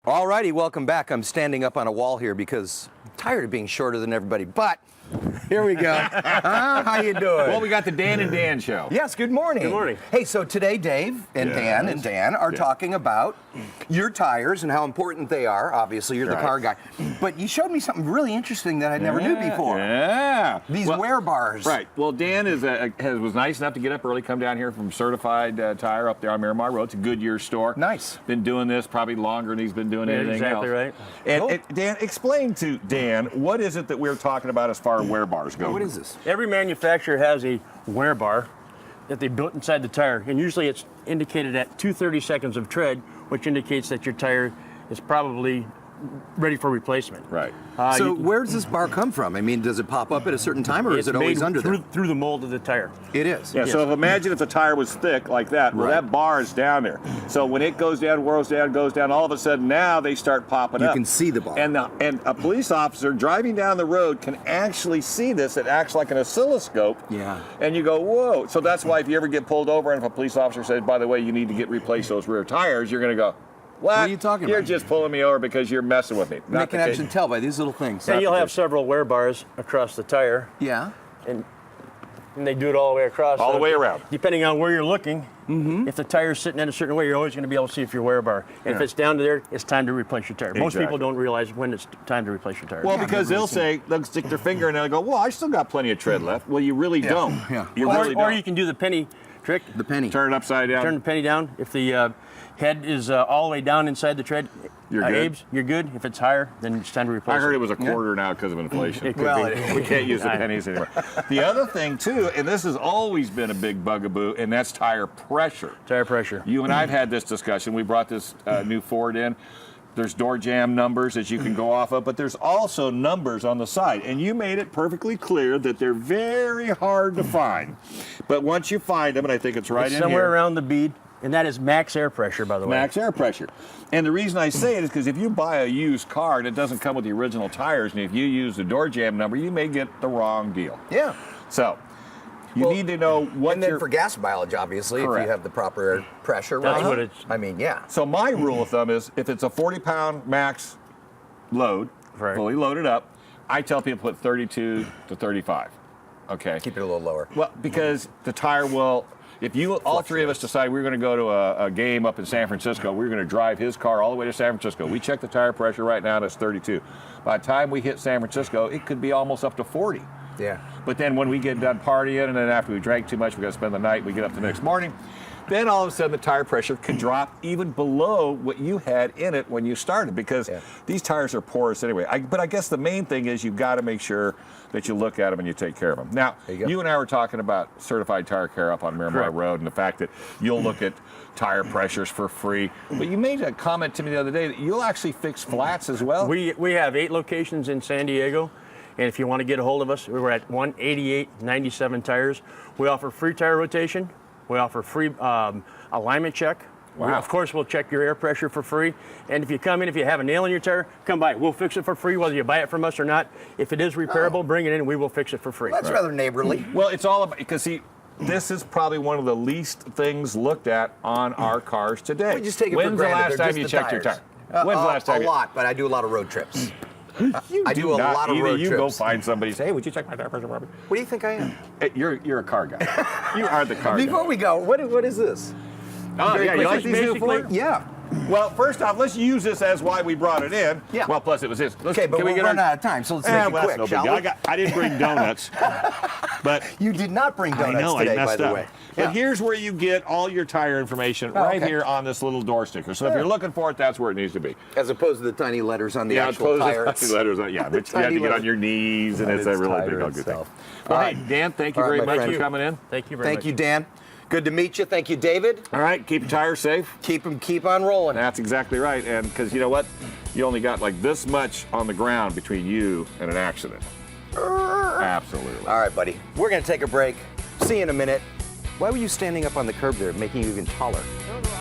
All righty, welcome back. I'm standing up on a wall here because I'm tired of being shorter than everybody, but here we go. How you doing? Well, we got the Dan and Dan show. Yes, good morning. Good morning. Hey, so today Dave and Dan are talking about your tires and how important they are. Obviously, you're the car guy. But you showed me something really interesting that I never knew before. Yeah. These wear bars. Right. Well, Dan was nice enough to get up early, come down here from Certified Tire up there on Miramar Road. It's a Goodyear store. Nice. Been doing this probably longer than he's been doing anything Exactly else. right. And, Cool. and Dan, explain to Dan, what is it that we're talking about as far as wear bars go? What is this? Every manufacturer has a wear bar that they built inside the tire, and usually it's indicated at 230 seconds of tread, which indicates that your tire is probably ready for replacement. Right. So where does this bar come from? I mean, does it pop up at a certain time, or is it always under there? through the mold of the tire. It is. Yeah, so imagine if the tire was thick like that, well, Right. that bar is down there. So when it goes down, whirls down, goes down, all of a sudden now they start popping You up. can see the bar. And a police officer driving down the road can actually see this. It acts like an oscilloscope. Yeah. And you go, whoa. So that's why if you ever get pulled over and if a police officer says, by the way, you need to replace those rear tires, you're going to go, what are you talking You're about? just pulling me over because you're messing with me. And they can actually tell by these little things. And you'll have several wear bars across the tire, Yeah. and they do it all the way across. All the So way around. Depending on where you're looking, if the tire's sitting in a certain way, you're always going to be able to see if your wear bar. And if it's down to there, it's time to replace your tire. Most people Exactly. don't realize when it's time to replace your tire. Well, because they'll stick their finger and they'll go, well, I still got plenty of tread left. Well, you really don't. Yeah. You or, really or don't. you can do the penny trick. The penny. Turn it upside down. Turn the penny down. If the head is all the way down inside the tread, You're good. Abe's, you're good. If it's higher, then it's time to replace I heard it. it was a quarter now because of inflation. It could Well, be. We can't use the pennies anymore. The other thing, too, and this has always been a big bugaboo, and that's tire pressure. Tire pressure. You and I have had this discussion. We brought this new Ford in. There's door jam numbers that you can go off of, but there's also numbers on the side. And you made it perfectly clear that they're very hard to find. But once you find them, and I think it's right It's in somewhere here. around the bead, and that is max air pressure, by the way. Max air pressure. And the reason I say it is because if you buy a used car and it doesn't come with the original tires, and if you use the door jam number, you may get the wrong deal. Yeah. So you need to know what And then your... for gas mileage, obviously, if Correct. you have the proper air pressure. That's right? what it's- I mean, yeah. So my rule of thumb is if it's a 40-pound max load, Right. fully loaded up, I tell people put 32 to 35. Okay. Keep it a little lower. Well, because the tire will, if you, all three of us decide we're going to go to a game up in San Francisco, we're going to drive his car all the way to San Francisco. We check the tire pressure right now, and it's 32. By the time we hit San Francisco, it could be almost up to 40. Yeah. But then when we get done partying, and then after we drank too much, we got to spend the night, we get up the next morning, then all of a sudden the tire pressure could drop even below what you had in it when you started, because these tires are porous anyway. But I guess the main thing is you've got to make sure that you look at them and you take care of them. Now, There you go. you and I were talking about Certified Tire Care up on Miramar Correct. Road and the fact that you'll look at tire pressures for free. But you made a comment to me the other day that you'll actually fix flats as well. We have 8 locations in San Diego, and if you want to get a hold of us, we're at 18897 Tires. We offer free tire rotation. We offer free alignment check. Wow. Of course, we'll check your air pressure for free. And if you come in, if you have a nail in your tire, come by. We'll fix it for free, whether you buy it from us or not. If it is repairable, bring it in, and we will fix it for free. That's rather neighborly. Well, it's all about, because see, this is probably one of the least things looked at on our cars today. We just take it When's for the granted. last They're time just you the checked your tires. tire? When's the last time? A lot, but I do a lot of road trips. You I do a lot of road You trips. go find somebody, say, hey, would you check my tire pressure for me? What do you think I am? Hey, you're a car guy. You are the car Before guy. we go, what is this? Oh, Very yeah, you like quickly. these new Basically- Ford? Yeah. Well, first off, let's use this as why we brought it in. Yeah. Well, plus it was his. Okay, but we're running out of time, so let's make it well, quick, that's no shall big we? deal. I didn't bring donuts, but You did not bring donuts I know today, I messed by the up. way. But here's where you get all your tire information right okay. here on this little door sticker. So if you're looking for it, that's where it needs to be. As opposed to the tiny letters on the actual close tire. the letters on, yeah, but you have tiny to get letters. on your knees, and On it's a its really tire big, good thing. itself. All All right, right. Dan, thank you All right, very my much friend. for coming in. Thank you very much. Thank you, Dan. Good to meet you. Thank you, David. All right, keep your tires safe. Keep on rolling. That's exactly right, and because you know what? You only got like this much on the ground between you and an accident. Absolutely. All right, buddy. We're going to take a break. See you in a minute. Why were you standing up on the curb there, making you even taller?